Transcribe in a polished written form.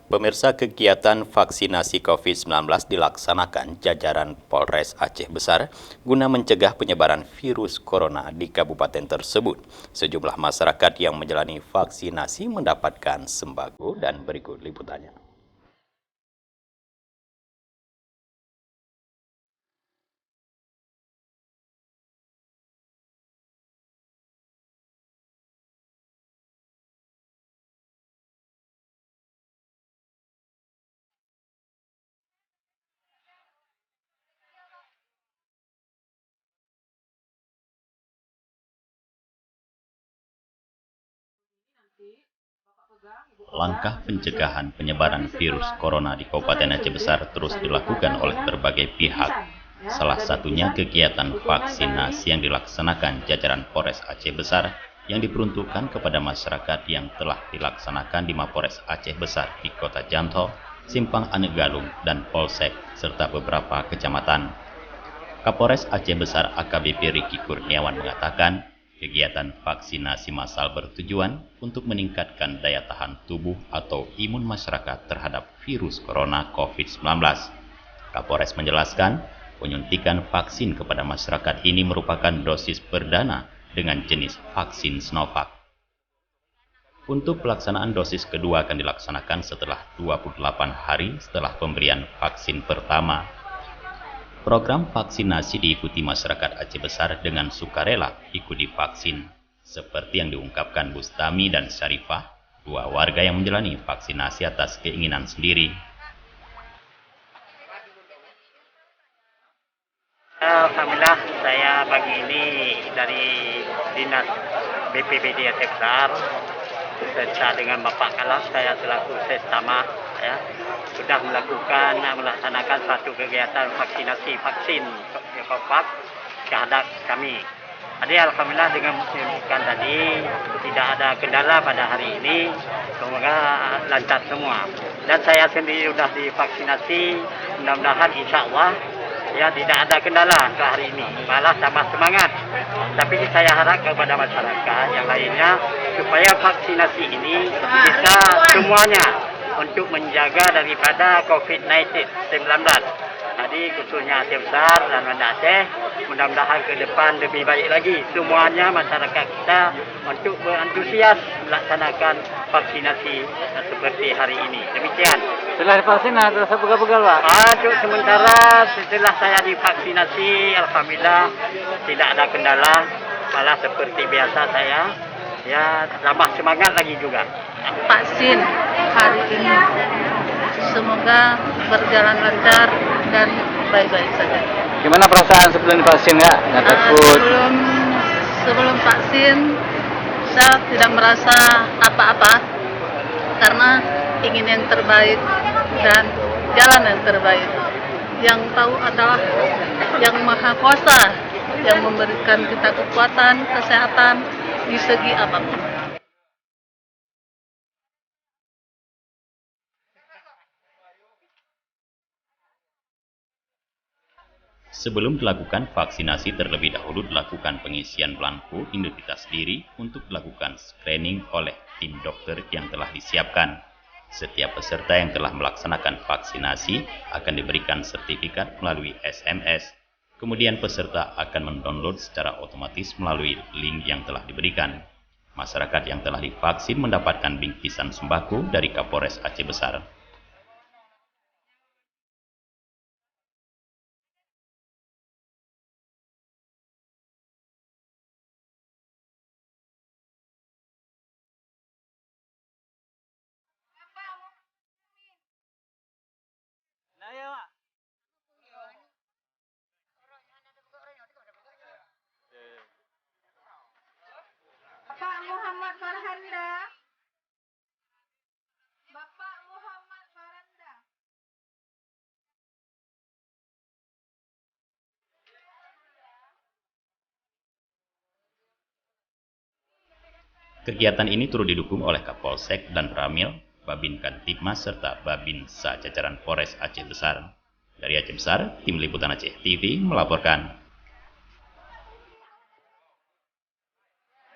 Pemirsa, kegiatan vaksinasi COVID-19 dilaksanakan jajaran Polres Aceh Besar guna mencegah penyebaran virus corona di kabupaten tersebut. Sejumlah masyarakat yang menjalani vaksinasi mendapatkan sembako dan berikut liputannya. Langkah pencegahan penyebaran virus corona di Kabupaten Aceh Besar terus dilakukan oleh berbagai pihak. Salah satunya kegiatan vaksinasi yang dilaksanakan jajaran Polres Aceh Besar yang diperuntukkan kepada masyarakat yang telah dilaksanakan di Mapores Aceh Besar di Kota Janto, Simpang Anegalung, dan Polsek, serta beberapa kecamatan. Kapolres Aceh Besar AKBP Riki Kurniawan mengatakan, kegiatan vaksinasi massal bertujuan untuk meningkatkan daya tahan tubuh atau imun masyarakat terhadap virus corona COVID-19. Kapolres menjelaskan, penyuntikan vaksin kepada masyarakat ini merupakan dosis perdana dengan jenis vaksin Sinovac. Untuk pelaksanaan dosis kedua akan dilaksanakan setelah 28 hari setelah pemberian vaksin pertama. Program vaksinasi diikuti masyarakat Aceh Besar dengan sukarela ikut divaksin, seperti yang diungkapkan Bustami dan Syarifah, dua warga yang menjalani vaksinasi atas keinginan sendiri. Alhamdulillah, saya pagi ini dari Dinas BPBD Aceh Besar beserta dengan Bapak Kalas, saya selaku Sesama sudah melaksanakan satu kegiatan vaksinasi vaksin Sinovac terhadap kami. Jadi alhamdulillah dengan menyebutkan tadi tidak ada kendala pada hari ini, semoga lancar semua. Dan saya sendiri sudah divaksinasi, mudah-mudahan insya Allah tidak ada kendala untuk hari ini, malah tambah semangat. Tapi saya harap kepada masyarakat yang lainnya supaya vaksinasi ini bisa semuanya untuk menjaga daripada COVID-19. Jadi khususnya Aceh Besar dan Banda Aceh, mudah-mudahan ke depan lebih baik lagi semuanya masyarakat kita untuk berantusias melaksanakan vaksinasi seperti hari ini. Demikian. Setelah divaksin terasa pegal-pegal, Pak? Untuk sementara setelah saya divaksinasi, alhamdulillah tidak ada kendala, malah seperti biasa saya tambah semangat lagi juga. Vaksin hari ini semoga berjalan lancar dan baik-baik saja. Gimana perasaan sebelum divaksin, ya? Nggak takut? Sebelum vaksin saya tidak merasa apa-apa karena ingin yang terbaik dan jalan yang terbaik. Yang tahu adalah Yang Maha Kuasa yang memberikan kita kekuatan, kesehatan di segi apapun. Sebelum dilakukan vaksinasi, terlebih dahulu dilakukan pengisian belangko identitas diri untuk dilakukan screening oleh tim dokter yang telah disiapkan. Setiap peserta yang telah melaksanakan vaksinasi akan diberikan sertifikat melalui SMS. Kemudian peserta akan mendownload secara otomatis melalui link yang telah diberikan. Masyarakat yang telah divaksin mendapatkan bingkisan sembako dari Kapolres Aceh Besar. Bapak Muhammad Farhanda. Bapak Muhammad Farhanda. Kegiatan ini turut didukung oleh Kapolsek dan Ramil, Babin Kantipmas, serta Babinsa jajaran Polres Aceh Besar. Dari Aceh Besar, Tim Liputan Aceh TV melaporkan.